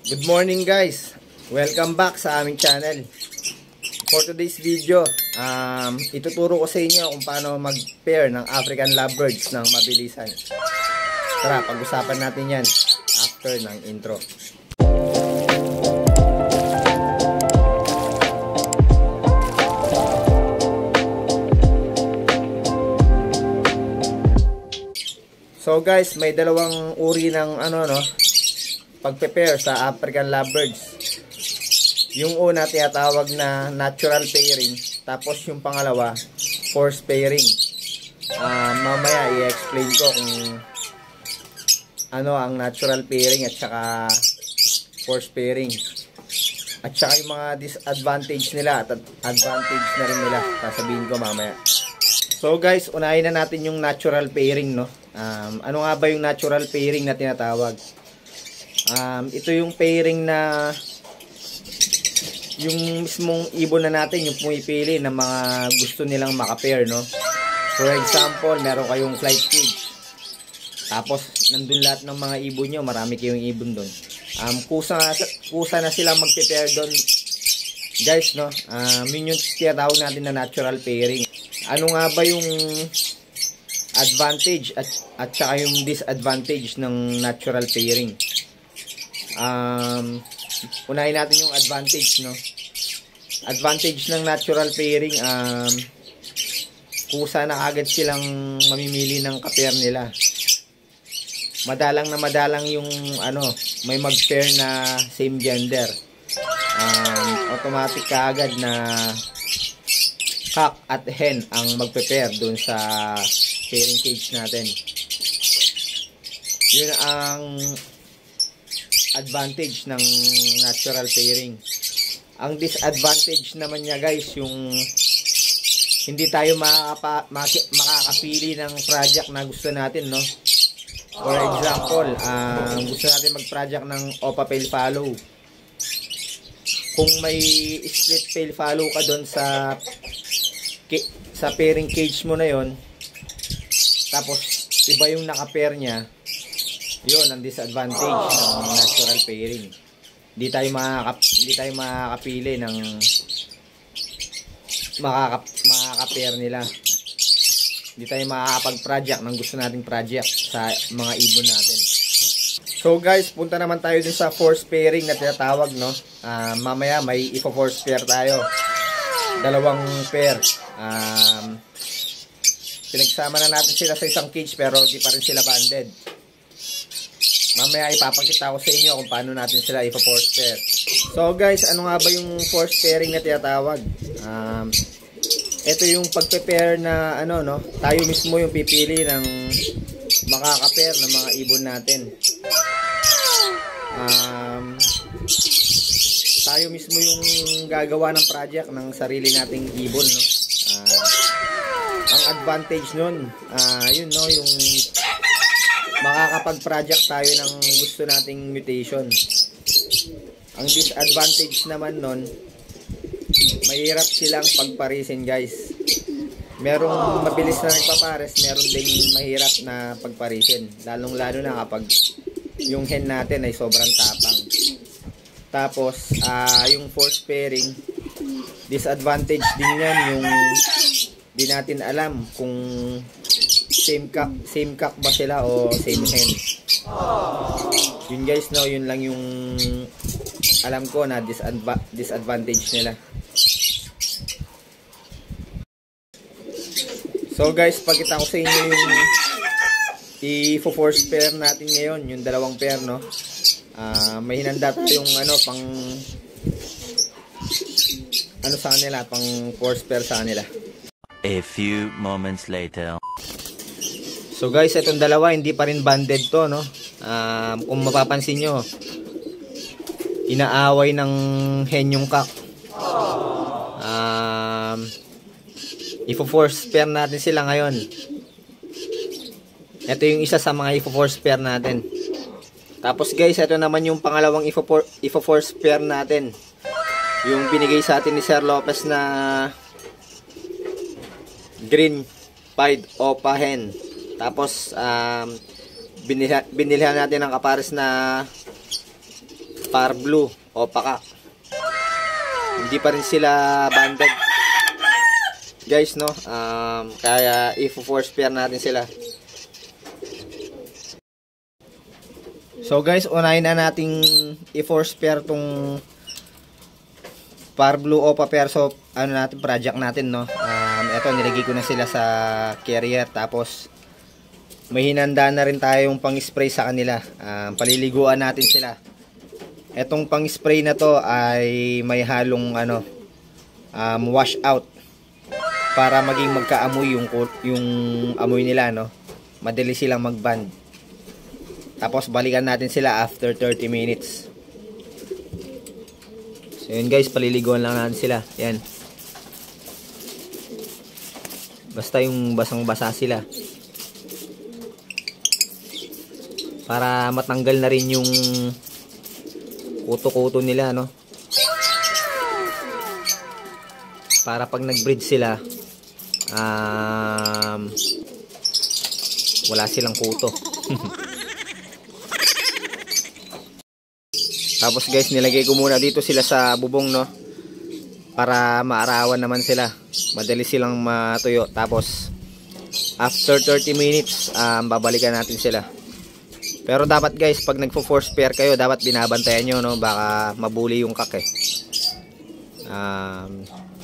Good morning guys, welcome back sa aming channel. For today's video, ituturo ko sa inyo kung paano mag-pair ng African Lovebirds ng mabilisan. Tara, pag-usapan natin yan after ng intro. So guys, may dalawang uri ng pag-pair sa African Lovebirds. Yung una tinatawag na natural pairing, tapos yung pangalawa forced pairing. Mamaya i-explain ko kung ano ang natural pairing at saka forced pairing, at saka yung mga disadvantage nila at advantage na rin nila, sasabihin ko mamaya. So guys, unahin na natin yung natural pairing, no? Ano nga ba yung natural pairing na tinatawag? Ito yung pairing na yung mismong ibon na natin yung pumipili ng mga gusto nilang makapair, no? For example, meron kayong flight cage, tapos nandun lahat ng mga ibon nyo, marami kayong ibon doon. Kusa na silang magpe-pair doon guys, no? Yun yung tinatawag natin na natural pairing. Ano nga ba yung advantage at saka yung disadvantage ng natural pairing? Unahin natin yung advantage, no? Advantage ng natural pairing, kusa na agad silang mamimili ng kapair nila. Madalang na madalang yung may mag-pair na same gender. Automatic ka agad na cock at hen ang magpe-pair dun sa pairing cage natin. Yun ang advantage ng natural pairing. Ang disadvantage naman niya guys, yung hindi tayo makakapili ng project na gusto natin, no? For example, gusto natin mag-project ng OPA Pale Follow. Kung may split Pale Follow ka doon sa pairing cage mo na yon, tapos iba yung naka-pair niya, yun ang disadvantage ng natural pairing. Hindi tayo makakapili ng makaka-pair nila. Hindi tayo makakapag-project ng gusto nating project sa mga ibon natin. So guys, punta naman tayo dun sa forced pairing na tinatawag, no? Mamaya may ipo-force pair tayo. Dalawang pair. Pinagsama na natin sila sa isang cage pero di pa rin sila banded. Mamaya ipapakita ko sa inyo kung paano natin sila ipo-force pair. So guys, ano nga ba yung forced pairing na tinatawag? Ito yung pagpe-pair na tayo mismo yung pipili ng makaka-pair ng mga ibon natin. Tayo mismo yung gagawa ng project ng sarili nating ibon, no? Ang advantage nun, yun, no, yung makakapag-project tayo ng gusto nating mutation. Ang disadvantage naman nun, mahirap silang pagparisin guys. Merong mabilis na nagpapares, meron ding mahirap na pagparisin, lalong-lalo na kapag yung hen natin ay sobrang tapang. Tapos yung forced pairing, disadvantage din yan, yung di natin alam kung same cock ba sila o same hen. Yun guys, no, yun lang yung alam ko na disadvantage nila. So guys, pakita ko sa inyo yung i-force pair natin ngayon, yung dalawang pair, no? May hinanda yung pang sa kanila, pang force pair sa kanila. A few moments later. So guys, itong dalawa hindi pa rin banded to, no? Kung mapapansin nyo, inaaway ng hen yung cock. Ifo-force pair natin sila ngayon. Ito yung isa sa mga ifo-force pair natin. Tapos guys, ito naman yung pangalawang ifo-force pair natin. Yung binigay sa atin ni Sir Lopez na green pied OPA hen. Tapos binilhan natin ng kapares na Par Blue o Pakak. Hindi pa rin sila banded guys, no? Kaya i-force pair natin sila. So guys, unahin na nating i-force pair tong Par Blue Opa pair. So ano natin, project natin, no? Ito, nilagay ko na sila sa carrier. Tapos may hinanda na rin tayong pang-spray sa kanila. Paliliguan natin sila. Etong pang-spray na to ay may halong wash out para maging magkaamoy yung amoy nila, no? Madali silang mag-band. Tapos balikan natin sila after 30 minutes. So yun guys, paliliguan lang natin sila. Yan. Basta yung basang-basa sila. Para matanggal na rin yung kuto-kuto nila, no? Para pag nag-breed sila, wala silang kuto. Tapos guys, nilagay ko muna dito sila sa bubong, no? Para maarawan naman sila. Madali silang matuyo. Tapos after 30 minutes, babalikan natin sila. Pero dapat guys, pag nagfo-force pair kayo, dapat binabantayan nyo, no? Baka mabuli yung kak eh.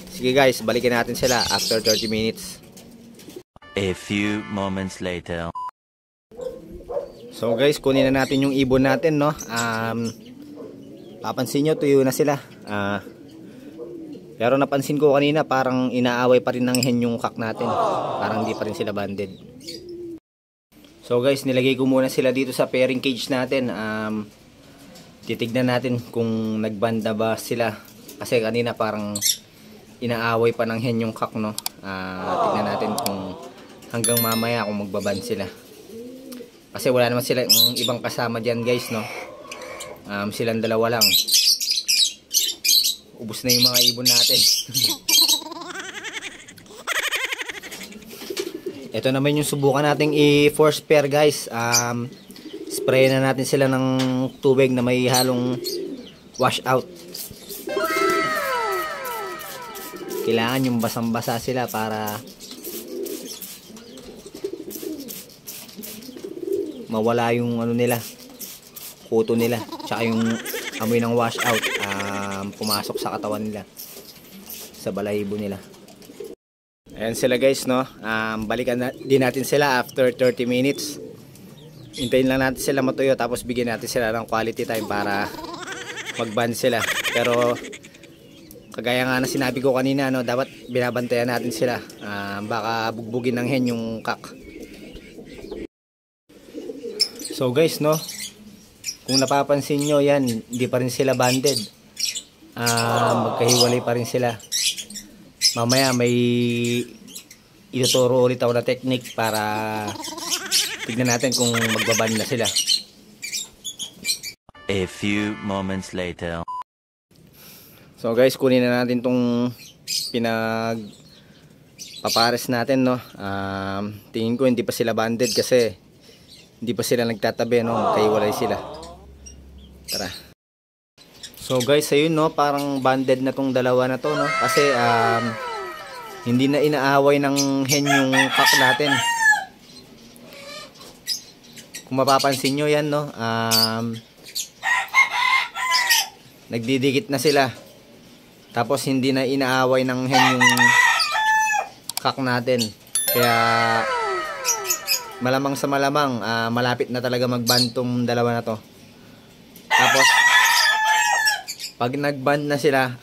Sige guys, balikan natin sila after 30 minutes. A few moments later. So guys, kunin na natin yung ibon natin, no? Papansin nyo, tuyo na sila. Pero napansin ko kanina, parang inaaway pa rin ng hen yung kak natin. Parang di pa rin sila banded. So guys, nilagay ko muna sila dito sa pairing cage natin. Titignan natin kung nagbanda ba sila. Kasi kanina parang inaaway pa ng hen yung kak, no? Tignan natin kung hanggang mamaya kung magbaband sila. Kasi wala naman sila yung ibang kasama dyan guys, no? Silang dalawa lang. Ubus na yung mga ibon natin. Ito naman yung subukan nating i-force pair guys. Spray na natin sila ng tubig na may halong wash out. Kailangan yung basang-basa sila para mawala yung ano nila, kuto nila, tsaka yung amoy ng wash out pumasok sa katawan nila, sa balahibo nila. Ayan sila guys, no? Balikan din natin sila after 30 minutes. Hintayin lang natin sila matuyo, tapos bigyan natin sila ng quality time para mag-band sila. Pero kagaya nga na sinabi ko kanina, no, dapat binabantayan natin sila. Baka bugbugin ng hen yung kak. So guys, no, kung napapansin nyo, yan, hindi pa rin sila banded. Magkahiwalay pa rin sila. Mamaya may ituturo ulit ako na technique para tignan natin kung magbaband na sila. A few moments later. So guys, kunin na natin tong papares natin, no. Tingin ko hindi pa sila banded kasi hindi pa sila nagtatabi, no. Magkahiwalay sila. Tara. So guys, ayun, no, parang banded na tong dalawa na to, no. Kasi hindi na inaaway ng hen yung kak natin. Kung mapapansin nyo yan, no, nagdidikit na sila. Tapos hindi na inaaway ng hen yung kak natin. Kaya malamang sa malamang malapit na talaga mag-band tong dalawa na to. Tapos pag nag-band na sila,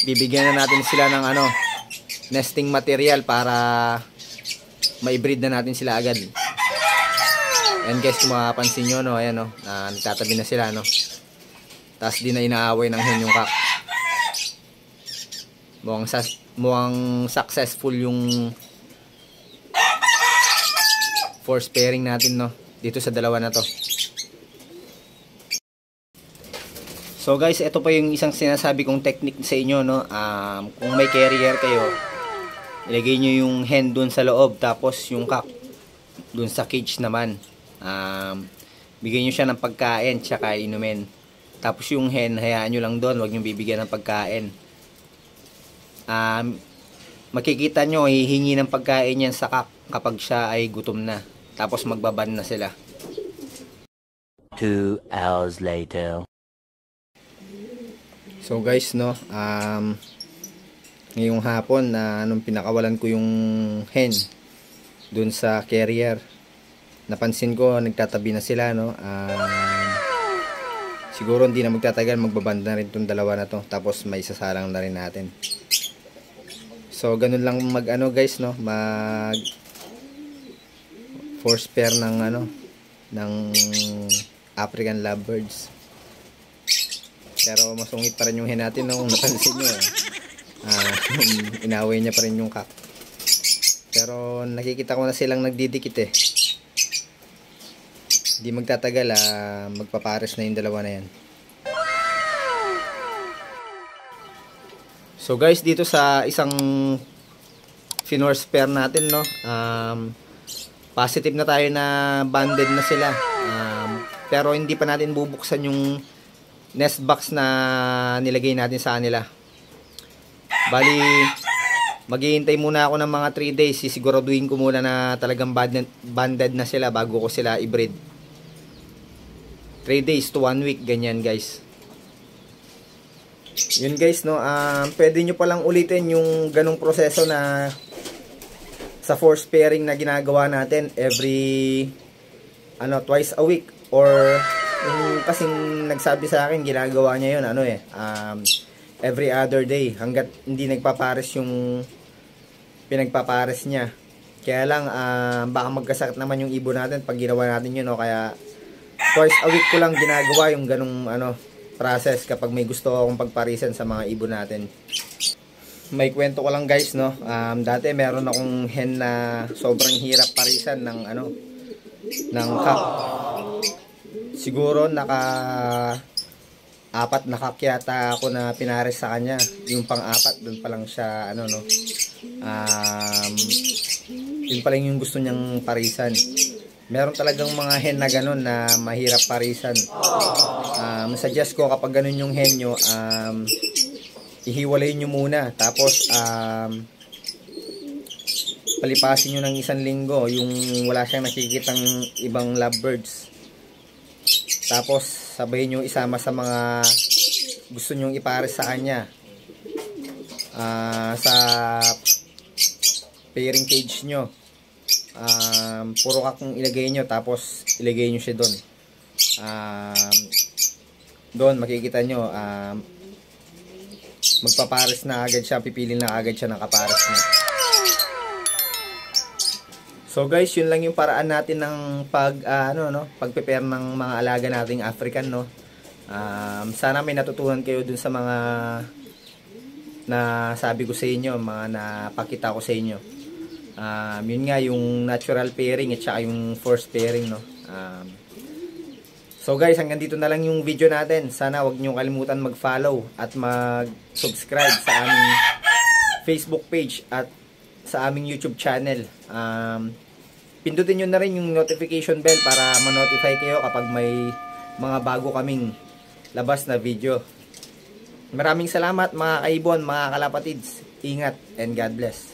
bibigyan na natin sila ng nesting material para ma-breed na natin sila agad. Ayan guys, kung makapansin nyo, no, ayan, no, nagtatabi na sila, no. Tapos di na inaaway ng hen yung kak. Mukhang successful yung force pairing natin, no, dito sa dalawa na to. So guys, ito pa yung isang sinasabi kong technique sa inyo, no. Kung may carrier kayo, ilagay nyo yung hen dun sa loob, tapos yung kak dun sa cage naman. Bigyan nyo siya ng pagkain tsaka inumin. Tapos yung hen, hayaan nyo lang doon, huwag nyo bibigyan ng pagkain. Makikita nyo, hihingi ng pagkain yan sa kak kapag siya ay gutom na. Tapos magbaban na sila. 2 hours later. So guys, no, ngayong hapon nung pinakawalan ko yung hen dun sa carrier, napansin ko nagtatabi na sila, no. Siguro hindi na magtatagal, magbaband na rin itong dalawa na to, tapos may sasalang na rin natin. So ganun lang guys, no, mag force pair ng ng African lovebirds. Pero masungit pa rin yung hen natin, no, kung napansin nyo. Inaway niya pa rin yung kak. Pero nakikita ko na silang nagdidikit eh. Hindi magtatagal, magpapares na yung dalawa na yan. So guys, dito sa isang Finor's pair natin, no, positive na tayo na banded na sila. Pero hindi pa natin bubuksan yung nest box na nilagay natin sa kanila. Bali, maghihintay muna ako ng mga 3 days. Sisiguraduhin ko muna na talagang banded na sila bago ko sila i-breed. 3 days to 1 week, ganyan guys. Yun guys, no, pwede nyo palang ulitin yung ganong proseso na sa force pairing na ginagawa natin every twice a week, or yung kasing nagsabi sa akin ginagawa niya yun every other day hanggat hindi nagpapares yung pinagpapares niya. Kaya lang baka magkasakit naman yung ibon natin pag ginawa natin yun, no? Kaya twice a week ko lang ginagawa yung ganung process kapag may gusto akong pagparisan sa mga ibon natin. May kwento ko lang guys, no. Dati meron akong hen na sobrang hirap parisan ng ng kak. Siguro naka-4 na kak yata ako na pinares sa kanya. Yung pang-4 doon pa lang siya yun pa lang yung gusto niyang parisan. Meron talagang mga hen na ganun na mahirap parisan. Suggest ko kapag ganun yung hen nyo, ihiwalay nyo muna. Tapos palipasin nyo ng 1 linggo yung wala siyang nakikitang ibang lovebirds. Tapos sabay nyo isama sa mga gusto nyong ipares sa kanya sa pairing cage nyo. Puro kakong ilagay nyo, tapos ilagay nyo siya doon. Doon makikita nyo magpapares na agad siya, pipilin na agad siya ng kapares niya. So guys, yun lang yung paraan natin ng pag-prepare ng mga alaga nating African, no. Sana may natutunan kayo dun sa mga na sabi ko sa inyo, mga napakita ko sa inyo. Yun nga yung natural pairing at saka yung forced pairing, no. So guys, hanggang dito na lang yung video natin. Sana wag niyo kalimutan mag-follow at mag-subscribe sa aming Facebook page at sa aming YouTube channel. Pindutin nyo na rin yung notification bell para ma-notify kayo kapag may mga bago kaming labas na video. Maraming salamat mga kaibon, mga kalapatids. Ingat and God bless.